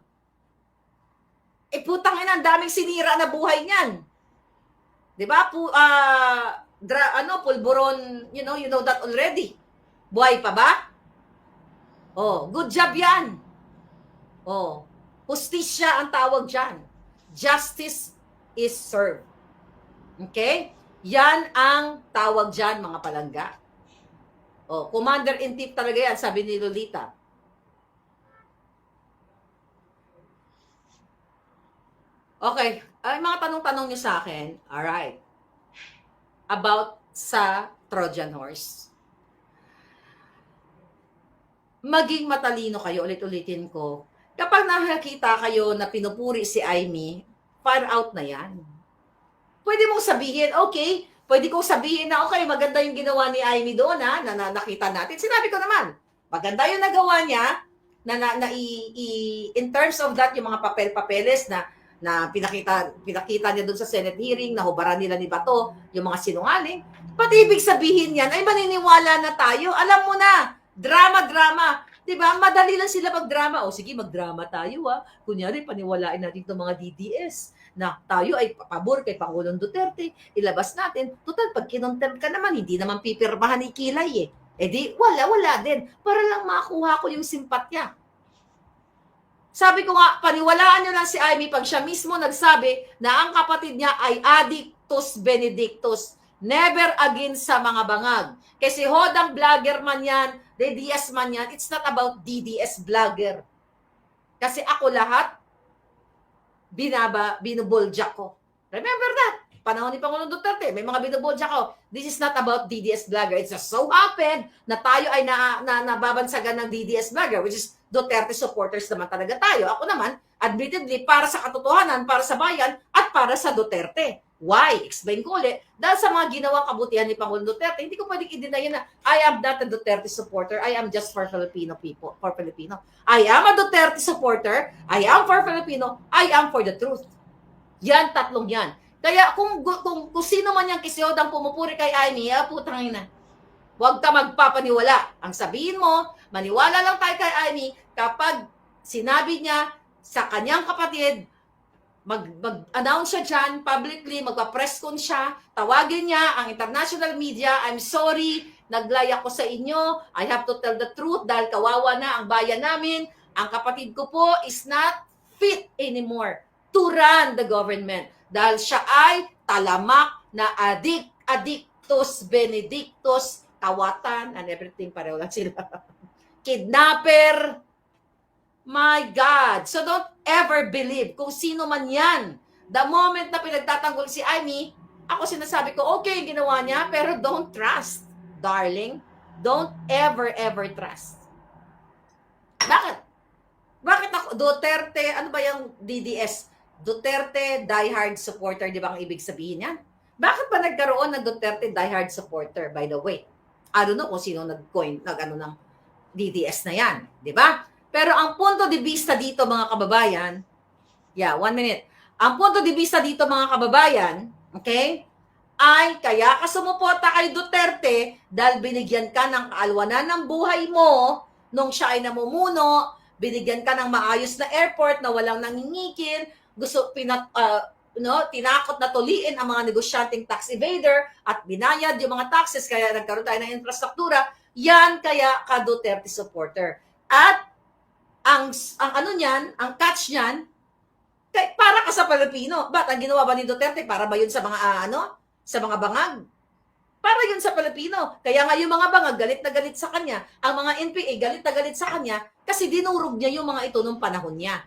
Eh putang ina, ang daming sinira na buhay niyan. Di ba? Pulburon, you know that already. Buhay pa ba? Oh, good job yan. Oh, hustisya ang tawag dyan. Justice is served. Okay? Yan ang tawag dyan, mga palangga. Oh, commander-in-chief talaga yan, sabi ni Lolita. Okay, ay mga tanong-tanong niyo sa akin, alright, about sa Trojan horse. Maging matalino kayo, ulit-ulitin ko. Kapag nakakita kayo na pinupuri si Amy, far out na yan. Pwede mong sabihin, okay, pwede kong sabihin na, okay, maganda yung ginawa ni Amy doon, na nakita natin. Sinabi ko naman, maganda yung nagawa niya, in terms of that, yung mga papel-papeles na pinakita niya doon sa Senate hearing, nahubaran nila ni Bato, yung mga sinungaling. Pati ibig sabihin yan, ay maniniwala na tayo. Alam mo na, drama. Diba? Madali lang sila mag-drama. O sige, mag-drama tayo Kunyari, paniwalain natin itong mga DDS na tayo ay pabor kay Pangulong Duterte. Ilabas natin. Total, pag kinontempt ka naman, hindi naman pipirmahan ni Kilay Eh di, wala din. Para lang makuha ko yung simpatya. Sabi ko nga, paniwalaan nyo lang si Amy pag siya mismo nagsabi na ang kapatid niya ay Addictus Benedictus. Never again sa mga bangag. Kasi hodang vlogger man yan, DDS man yan, it's not about DDS vlogger. Kasi ako lahat, binuboljak ko. Remember that? Panahon ni Pangulong Duterte, may mga binuboljak ko. This is not about DDS vlogger. It just so happened na tayo ay nababansagan ng DDS vlogger, which is Duterte supporters naman talaga tayo. Ako naman, admittedly, para sa katotohanan, para sa bayan, at para sa Duterte. Why? Explain ko ulit. Dahil sa mga ginawang kabutihan ni Pangulong Duterte, hindi ko pwedeng i-deny na I am not a Duterte supporter. I am just for Filipino people, for Filipino. I am a Duterte supporter. I am for Filipino. I am for the truth. Yan, tatlong yan. Kaya kung sino man yung kisiyodang pumupuri kay Amy, putang ina. Huwag ka magpapaniwala. Ang sabihin mo, maniwala lang tayo kay Amy kapag sinabi niya sa kanyang kapatid, mag-announce siya dyan publicly, magpa-press con siya, tawagin niya ang international media, I'm sorry, naglay ako sa inyo, I have to tell the truth dahil kawawa na ang bayan namin, ang kapatid ko po is not fit anymore to run the government dahil siya ay talamak na Addictus Benedictus, kawatan, and everything, pareho lang sila. Kidnapper. My God. So don't ever believe kung sino man yan. The moment na pinagtatanggol si Amy, ako sinasabi ko, okay, ginawa niya, pero don't trust, darling. Don't ever trust. Bakit? Bakit ako? Duterte, ano ba yung DDS? Duterte diehard supporter, di ba ang ibig sabihin yan? Bakit ba nagkaroon ng Duterte diehard supporter, by the way? I don't know kung sino nag-coin, ng DDS na yan, di ba? Pero ang punto de vista dito, mga kababayan, 1 minute. Ang punto de vista dito, mga kababayan, okay, ay kaya ka sumuporta kay Duterte dahil binigyan ka ng kaalwanan ng buhay mo nung siya ay namumuno, binigyan ka ng maayos na airport na walang nangingikil, tinakot na tuliin ang mga negosyanteng tax evader at binayad yung mga taxes kaya nagkaroon tayo ng infrastruktura. Yan kaya ka Duterte supporter. At ang ano niyan, ang catch niyan, para ka sa Pilipino. Ba't ang ginawa ba ni Duterte? Para ba yun sa mga sa mga bangag? Para yun sa Pilipino. Kaya nga yung mga bangag galit na galit sa kanya, ang mga NPA galit na galit sa kanya kasi dinurog niya yung mga ito nung panahon niya.